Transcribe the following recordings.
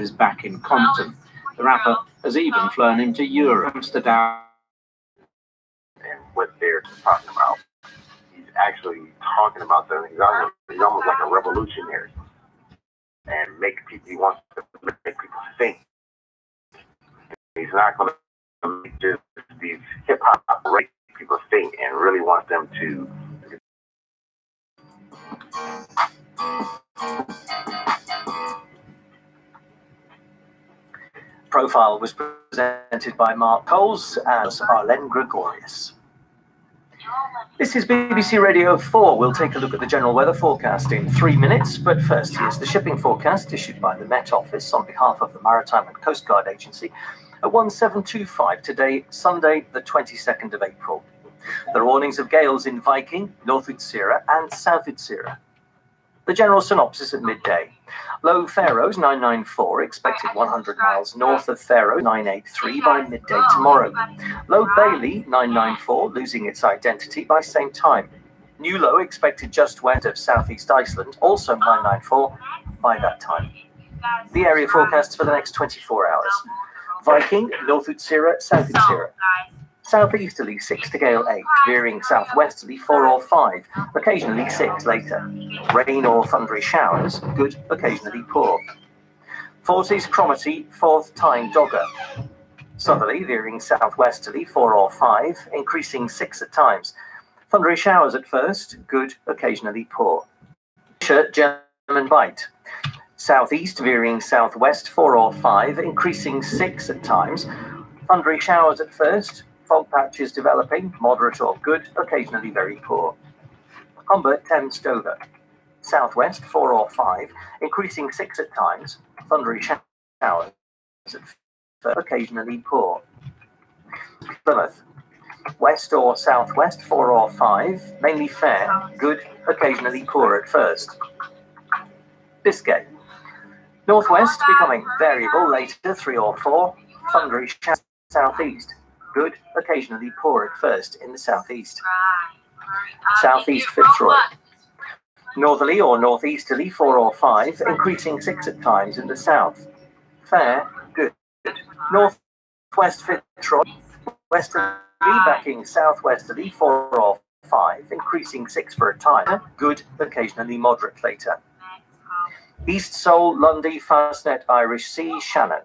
is back in Compton. The rapper has even flown him to Europe, Amsterdam. And what they're talking about, he's actually talking about something. He's almost like a revolutionary, and he wants to make people think. He's not going to make just these hip hop make people think, and really wants them to. Profile was presented by Mark Coles as Arlene Gregorius. This is BBC Radio 4. We'll take a look at the general weather forecast in 3 minutes, but first here's the shipping forecast issued by the Met Office on behalf of the Maritime and Coast Guard Agency at 1725 today, Sunday, the 22nd of April. There are warnings of gales in Viking, North Utsira and South Utsira. The general synopsis at midday. Low Faroes 994, expected 100 miles north of Faroe 983 by midday tomorrow. Low Bailey 994, losing its identity by same time. New low expected just west of southeast Iceland, also 994 by that time. The area forecasts for the next 24 hours. Viking, North Utsira, South Utsira. Southeasterly 6 to gale 8, veering southwesterly 4 or 5, occasionally 6 later. Rain or thundery showers, good, occasionally poor. Forces Cromarty, 4th Tyne Dogger. Southerly, veering southwesterly 4 or 5, increasing 6 at times. Thundery showers at first, good, occasionally poor. German Bight. Southeast, veering southwest 4 or 5, increasing 6 at times. Thundery showers at first. Fog patches developing, moderate or good, occasionally very poor. Humber Thames Dover. Southwest 4 or 5, increasing 6 at times. Thundery showers at first, occasionally poor. Plymouth. West or southwest 4 or 5, mainly fair, good, occasionally poor at first. Biscay. Northwest becoming variable later 3 or 4, thundery showers southeast. Good, occasionally poor at first in the southeast. Southeast Fitzroy. Northerly or northeasterly 4 or 5, increasing 6 at times in the south. Fair, good. Northwest Fitzroy. Westerly backing southwesterly 4 or 5, increasing 6 for a time. Good, occasionally moderate later. East Seoul, Lundy, Fastnet, Irish Sea, Shannon.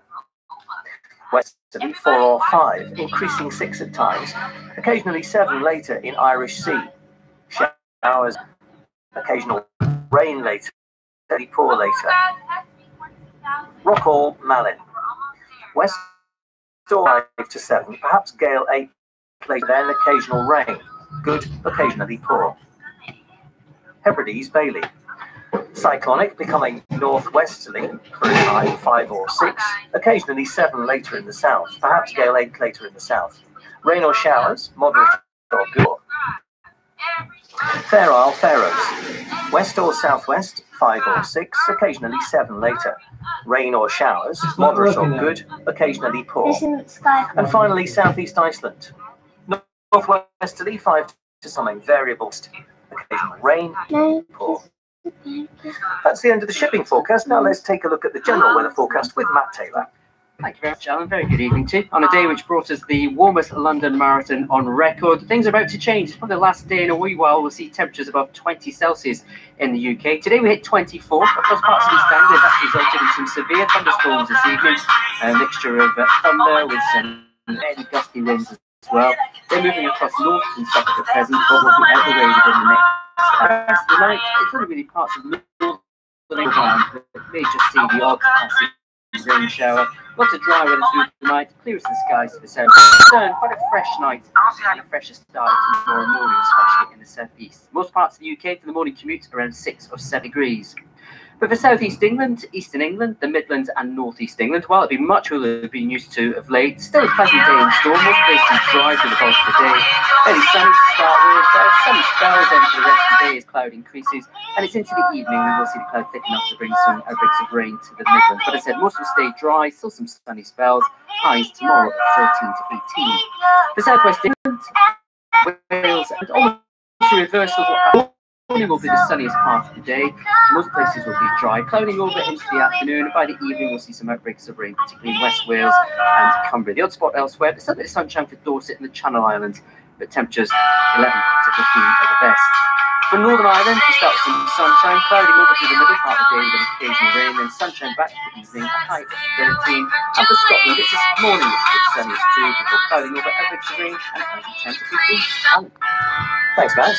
Westerly 4 or 5, increasing 6 at times, occasionally 7 later in Irish Sea. Showers, occasional rain later, very poor later. Rockall, Malin. West or 5 to 7, perhaps gale 8 later, then occasional rain, good, occasionally poor. Hebrides, Bailey. Cyclonic becoming northwesterly for a time 5 or 6, occasionally 7 later in the south, perhaps gale 8 later in the south. Rain or showers, moderate or good. Fair Isle, Faroes. West or southwest 5 or 6, occasionally 7 later. Rain or showers, moderate or good, occasionally poor. And finally, southeast Iceland. Northwesterly 5 to something variable, occasional rain, poor. That's the end of the shipping forecast. Now let's take a look at the general weather forecast with Matt Taylor. Thank you very much, Alan. Very good evening to you. On a day which brought us the warmest London Marathon on record, things are about to change. It's probably the last day in a wee while we'll see temperatures above 20 Celsius in the UK. Today we hit 24. Across parts of East Anglia, that's resulted in some severe thunderstorms this evening. A mixture of thunder with some heavy gusty winds as well. They're moving across north and south at present, but will be out the way within the next rest of the night. It's only really parts of northern England that may just see the odd passing rain shower. Lots of dry weather through the night, clear as the skies to the south. Quite a fresh night and a fresher start tomorrow morning, especially in the southeast. Most parts of the UK for the morning commute around 6 or 7 degrees. But for southeast England, eastern England, the Midlands and northeast England, while it'll be much we'll have been used to of late, still a pleasant day in store. Most places dry for the bulk of the day. Fairly sunny to start with. There are some spells then for the rest of the day as cloud increases, and it's into the evening we will see the cloud thick enough to bring some outbreaks of rain to the Midlands. But as I said, most will stay dry, still some sunny spells. Highs tomorrow at 13 to 18. For southwest England, Wales, and almost a reversal of what happened morning will be the sunniest part of the day. Most places will be dry, clouding over into the afternoon. And by the evening, we'll see some outbreaks of rain, particularly in West Wales and Cumbria. The odd spot elsewhere, but still sunshine for Dorset and the Channel Islands, but temperatures 11 to 15 at the best. For Northern Ireland, we start with some sunshine, clouding over through the middle part of the day with an occasional rain, then sunshine back for the evening, a high of 13. And for Scotland, it's this morning which will be sunniest too, before clouding over outbreaks of rain and a high of 10 to 15. Thanks, Matt.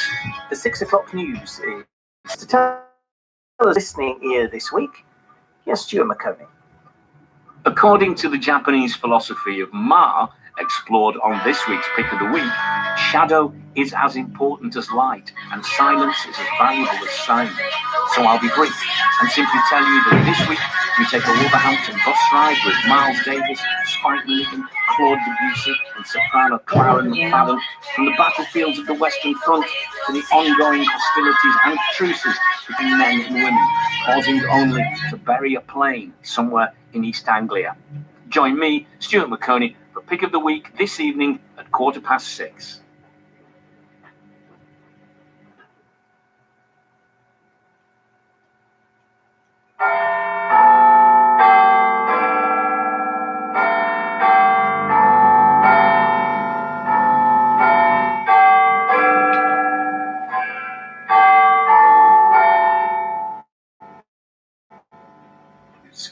The 6 o'clock news is to tell us listening ear this week. Yes, Stuart McConey. According to the Japanese philosophy of Ma, explored on this week's Pick of the Week, shadow is as important as light, and silence is as valuable as sound. So I'll be brief and simply tell you that this week we take a Wolverhampton bus ride with Miles Davis, Spike Milligan, Claude Debussy, and soprano Clara McFadden from the battlefields of the Western Front to the ongoing hostilities and truces between men and women, pausing only to bury a plane somewhere in East Anglia. Join me, Stuart McConey, for Pick of the Week this evening at 6:15.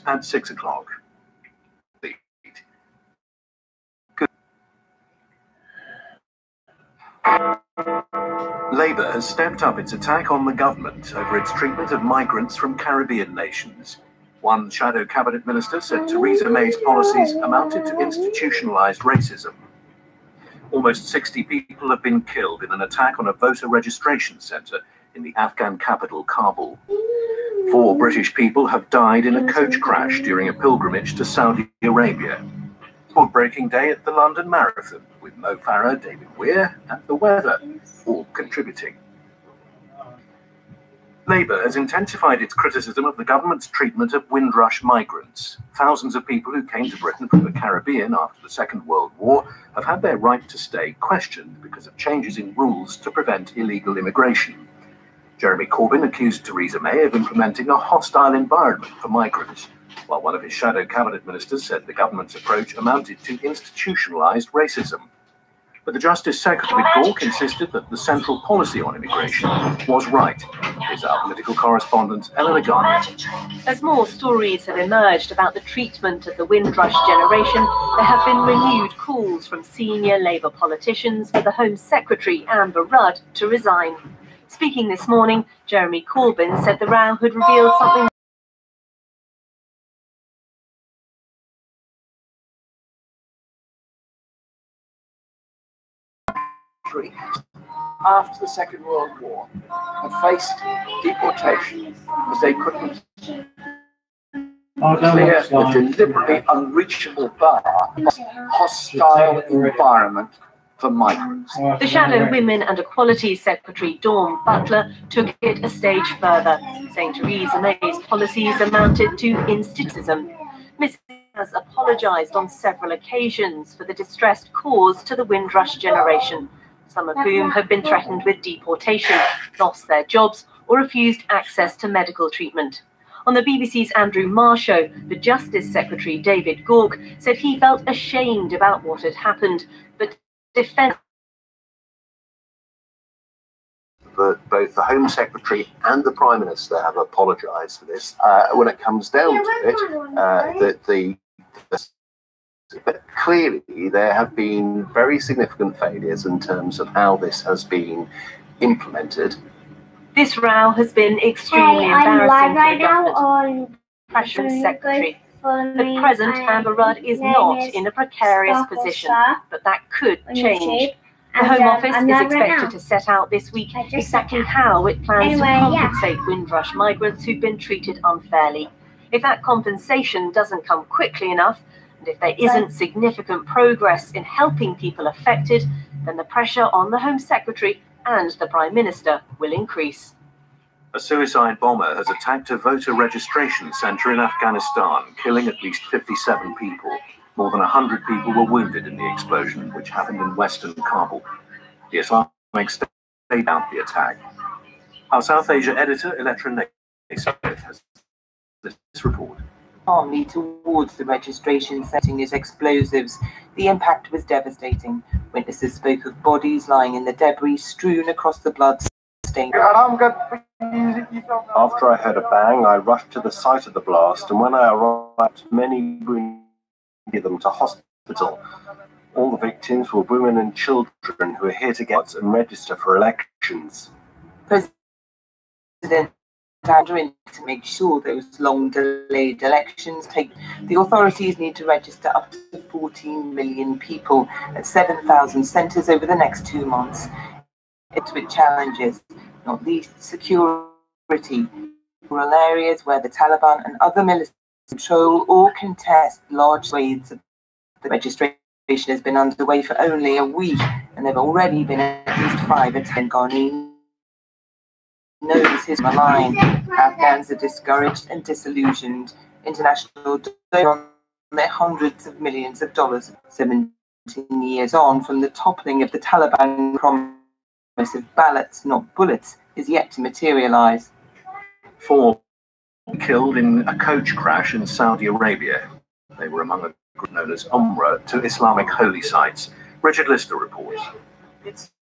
At 6 o'clock. Labour has stepped up its attack on the government over its treatment of migrants from Caribbean nations. One shadow cabinet minister said Theresa May's policies amounted to institutionalised racism. Almost 60 people have been killed in an attack on a voter registration centre in the Afghan capital, Kabul. 4 British people have died in a coach crash during a pilgrimage to Saudi Arabia. Sport-breaking day at the London Marathon, with Mo Farah, David Weir, and the weather all contributing. Labour has intensified its criticism of the government's treatment of Windrush migrants. Thousands of people who came to Britain from the Caribbean after the Second World War have had their right to stay questioned because of changes in rules to prevent illegal immigration. Jeremy Corbyn accused Theresa May of implementing a hostile environment for migrants, while one of his shadow cabinet ministers said the government's approach amounted to institutionalised racism. But the Justice Secretary Gawke insisted that the central policy on immigration was right. Here's our political correspondent, Eleanor Garner. As more stories have emerged about the treatment of the Windrush generation, there have been renewed calls from senior Labour politicians for the Home Secretary, Amber Rudd, to resign. Speaking this morning, Jeremy Corbyn said the row had revealed something after the Second World War have faced deportation because they couldn't clear the deliberately unreachable bar, hostile environment for migrants. The Shadow Women and Equality Secretary Dawn Butler took it a stage further, saying Theresa May's policies amounted to institutionalism. Ms. has apologised on several occasions for the distress caused to the Windrush generation, some of whom have been threatened with deportation, lost their jobs, or refused access to medical treatment. On the BBC's Andrew Marr show, the Justice Secretary David Gawke said he felt ashamed about what had happened, but defended that both the Home Secretary and the Prime Minister have apologised for this. When it comes down to it, but clearly there have been very significant failures in terms of how this has been implemented. This row has been extremely embarrassing for the government. Pressure Secretary. At present, Amber Rudd is not in a precarious position, but that could change. The Home Office is expected to set out this week exactly how it plans to compensate Windrush migrants who've been treated unfairly. If that compensation doesn't come quickly enough, and if there isn't significant progress in helping people affected, then the pressure on the Home Secretary and the Prime Minister will increase. A suicide bomber has attacked a voter registration centre in Afghanistan, killing at least 57 people. More than 100 people were wounded in the explosion, which happened in western Kabul. The Islamic State out the attack. Our South Asia editor, Electra Naismith, has this report. Army towards the registration setting as explosives. The impact was devastating. Witnesses spoke of bodies lying in the debris strewn across the blood-stained. After I heard a bang, I rushed to the site of the blast, and when I arrived, many bring them to hospital. All the victims were women and children who are here to get and register for elections. President to make sure those long-delayed elections take. The authorities need to register up to 14 million people at 7,000 centres over the next 2 months. It's with challenges, not least security, rural areas where the Taliban and other militants control or contest large swathes of the registration has been underway for only a week, and there have already been at least 5 attempts. Ghani knows his malign. Afghans are discouraged and disillusioned. International donors on their hundreds of millions of dollars. 17 years on from the toppling of the Taliban, promise of ballots, not bullets, is yet to materialize. 4 killed in a coach crash in Saudi Arabia. They were among a group known as Umrah to Islamic holy sites. Richard Lister reports. Its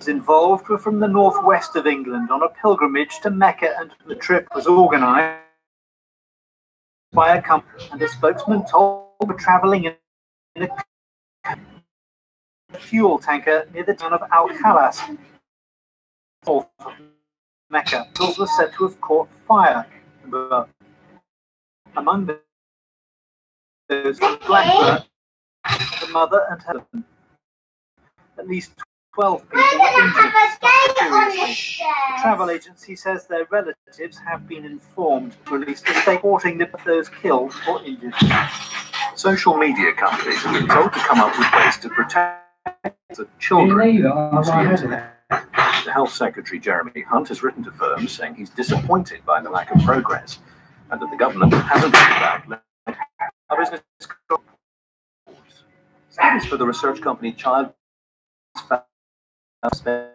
involved were from the northwest of England on a pilgrimage to Mecca, and the trip was organised by a company, and a spokesman told were travelling in a fuel tanker near the town of Al-Khalas. North of Mecca, those were said to have caught fire. Among those were Blackburn, the mother and her husband. At least 12 people were injured seriously. The travel agency says their relatives have been informed to release a statement reporting those killed or injured. Social media companies have been told to come up with ways to protect the children use the internet. The Health Secretary Jeremy Hunt has written to firms saying he's disappointed by the lack of progress and that the government hasn't about our business. Students for the research company Child spend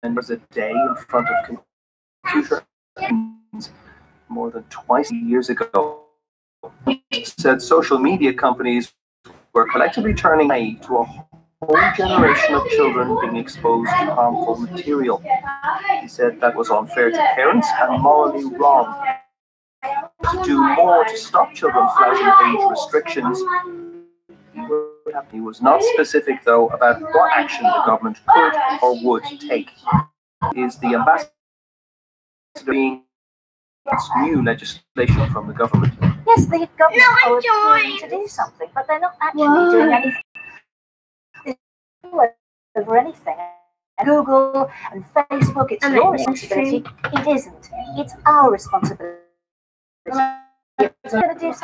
a day in front of computer more than twice years ago. Said social media companies were collectively turning aid to a whole generation of children being exposed to harmful material. He said that was unfair to parents and morally wrong. To do more to stop children flouting age restrictions. He was not specific, though, about what action the government could or would take. Is the ambassador being new legislation from the government? Yes, the government are trying to do something, but they're not actually doing anything. Over anything. Google and Facebook, it's your responsibility. It isn't. It's our responsibility. You're going to do something.